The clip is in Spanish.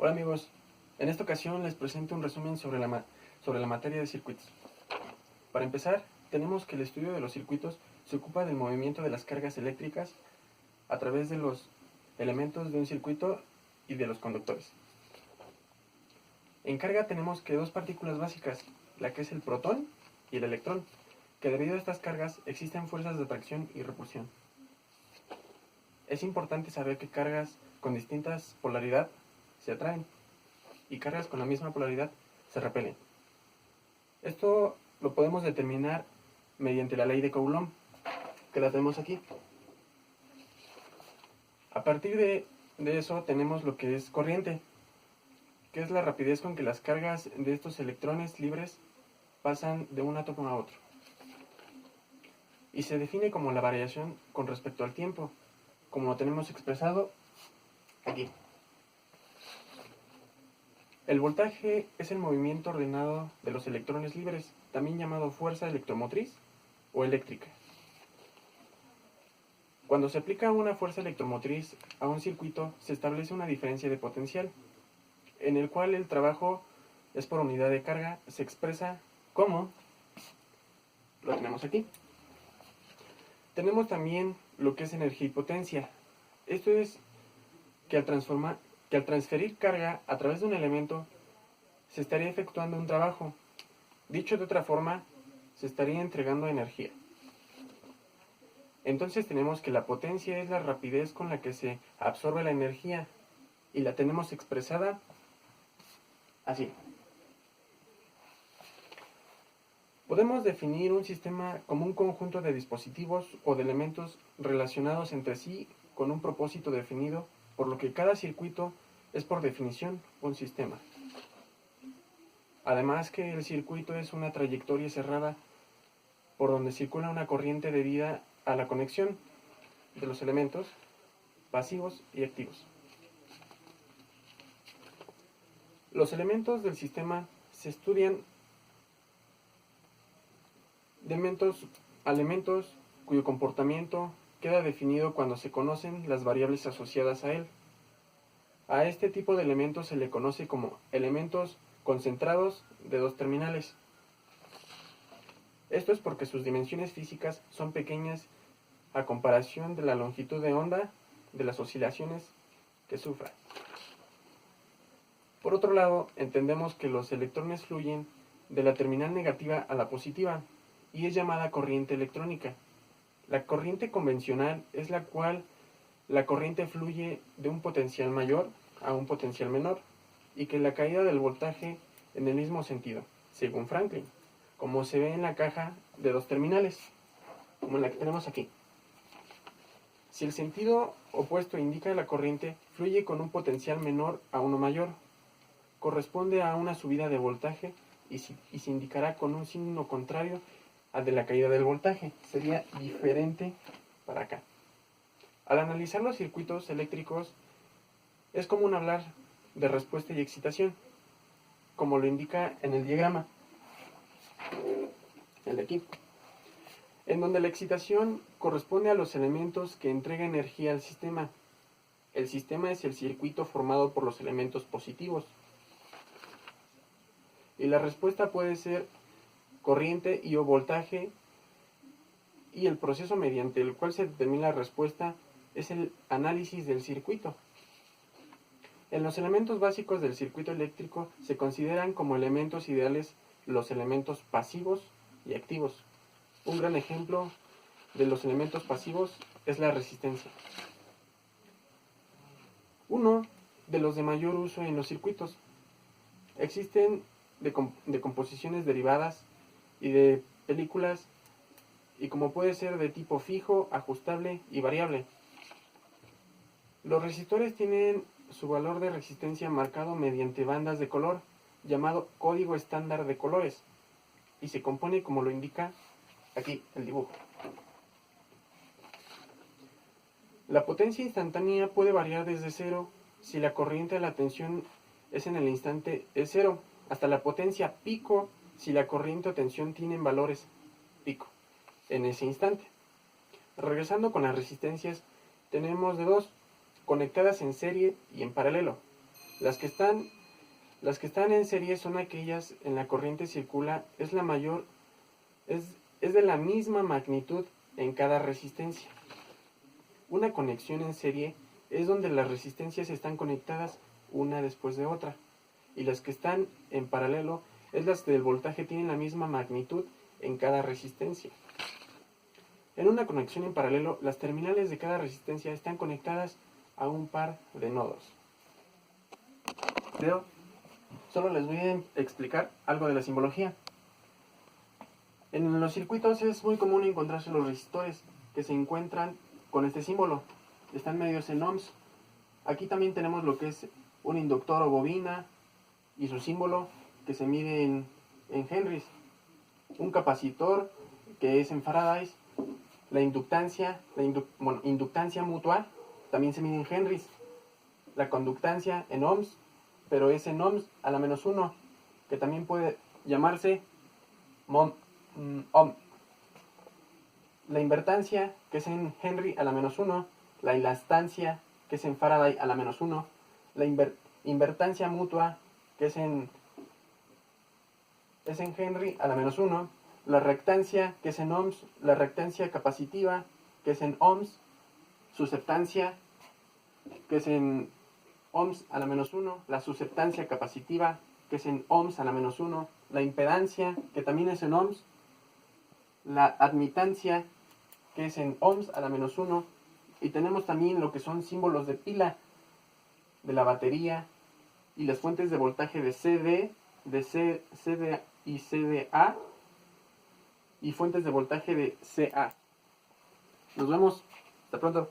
Hola amigos, en esta ocasión les presento un resumen sobre la materia de circuitos. Para empezar, tenemos que el estudio de los circuitos se ocupa del movimiento de las cargas eléctricas a través de los elementos de un circuito y de los conductores. En carga tenemos que dos partículas básicas, la que es el protón y el electrón, que debido a estas cargas existen fuerzas de atracción y repulsión. Es importante saber que cargas con distintas polaridad se atraen y cargas con la misma polaridad se repelen. Esto lo podemos determinar mediante la ley de Coulomb, que la tenemos aquí. A partir de eso tenemos lo que es corriente, que es la rapidez con que las cargas de estos electrones libres pasan de un átomo a otro. Y se define como la variación con respecto al tiempo, como lo tenemos expresado aquí. El voltaje es el movimiento ordenado de los electrones libres, también llamado fuerza electromotriz o eléctrica. Cuando se aplica una fuerza electromotriz a un circuito, se establece una diferencia de potencial, en el cual el trabajo es por unidad de carga, se expresa como, lo tenemos aquí. Tenemos también lo que es energía y potencia. Esto es que al transferir carga a través de un elemento, se estaría efectuando un trabajo. Dicho de otra forma, se estaría entregando energía. Entonces tenemos que la potencia es la rapidez con la que se absorbe la energía y la tenemos expresada así. Podemos definir un sistema como un conjunto de dispositivos o de elementos relacionados entre sí con un propósito definido, por lo que cada circuito es por definición un sistema. Además que el circuito es una trayectoria cerrada por donde circula una corriente debida a la conexión de los elementos pasivos y activos. Los elementos del sistema se estudian de elementos cuyo comportamiento queda definido cuando se conocen las variables asociadas a él. A este tipo de elementos se le conoce como elementos concentrados de dos terminales. Esto es porque sus dimensiones físicas son pequeñas a comparación de la longitud de onda de las oscilaciones que sufra. Por otro lado, entendemos que los electrones fluyen de la terminal negativa a la positiva y es llamada corriente electrónica. La corriente convencional es la cual la corriente fluye de un potencial mayor a un potencial menor y que la caída del voltaje en el mismo sentido, según Franklin, como se ve en la caja de dos terminales, como la que tenemos aquí. Si el sentido opuesto indica la corriente fluye con un potencial menor a uno mayor, corresponde a una subida de voltaje y se indicará con un signo contrario al de la caída del voltaje. Sería diferente para acá. Al analizar los circuitos eléctricos, es común hablar de respuesta y excitación, como lo indica en el diagrama, el de aquí, en donde la excitación corresponde a los elementos que entregan energía al sistema. El sistema es el circuito formado por los elementos positivos. Y la respuesta puede ser corriente y o voltaje, y el proceso mediante el cual se determina la respuesta es el análisis del circuito. En los elementos básicos del circuito eléctrico se consideran como elementos ideales los elementos pasivos y activos. Un gran ejemplo de los elementos pasivos es la resistencia. Uno de los de mayor uso en los circuitos. Existen de composiciones derivadas y de películas, y como puede ser de tipo fijo, ajustable y variable. Los resistores tienen su valor de resistencia marcado mediante bandas de color, llamado código estándar de colores, y se compone como lo indica aquí el dibujo. La potencia instantánea puede variar desde cero si la corriente de la tensión es en el instante es cero, hasta la potencia pico si la corriente o tensión tienen valores pico en ese instante. Regresando con las resistencias, tenemos de dos, conectadas en serie y en paralelo. Las que están en serie son aquellas en la corriente circula es de la misma magnitud en cada resistencia. Una conexión en serie es donde las resistencias están conectadas una después de otra, y las que están en paralelo es las que el voltaje tiene la misma magnitud en cada resistencia. En una conexión en paralelo, las terminales de cada resistencia están conectadas a un par de nodos. Solo les voy a explicar algo de la simbología. En los circuitos es muy común encontrarse los resistores que se encuentran con este símbolo. Están medios en ohms. Aquí también tenemos lo que es un inductor o bobina y su símbolo que se mide en henrys. Un capacitor que es en farads. La inductancia mutua también se mide en henrys. La conductancia en ohms, pero es en ohms a la menos 1, que también puede llamarse ohm. La invertancia, que es en Henry a la menos 1, la elastancia, que es en Faraday a la menos 1, la invertancia mutua, que es en Henry a la menos 1, la reactancia, que es en ohms, la reactancia capacitiva, que es en ohms, susceptancia, que es en ohms a la menos 1, la susceptancia capacitiva, que es en ohms a la menos 1, la impedancia, que también es en ohms, la admitancia, que es en ohms a la menos 1, y tenemos también lo que son símbolos de pila de la batería y las fuentes de voltaje de CD, CD y CDA, y fuentes de voltaje de CA. Nos vemos, hasta pronto.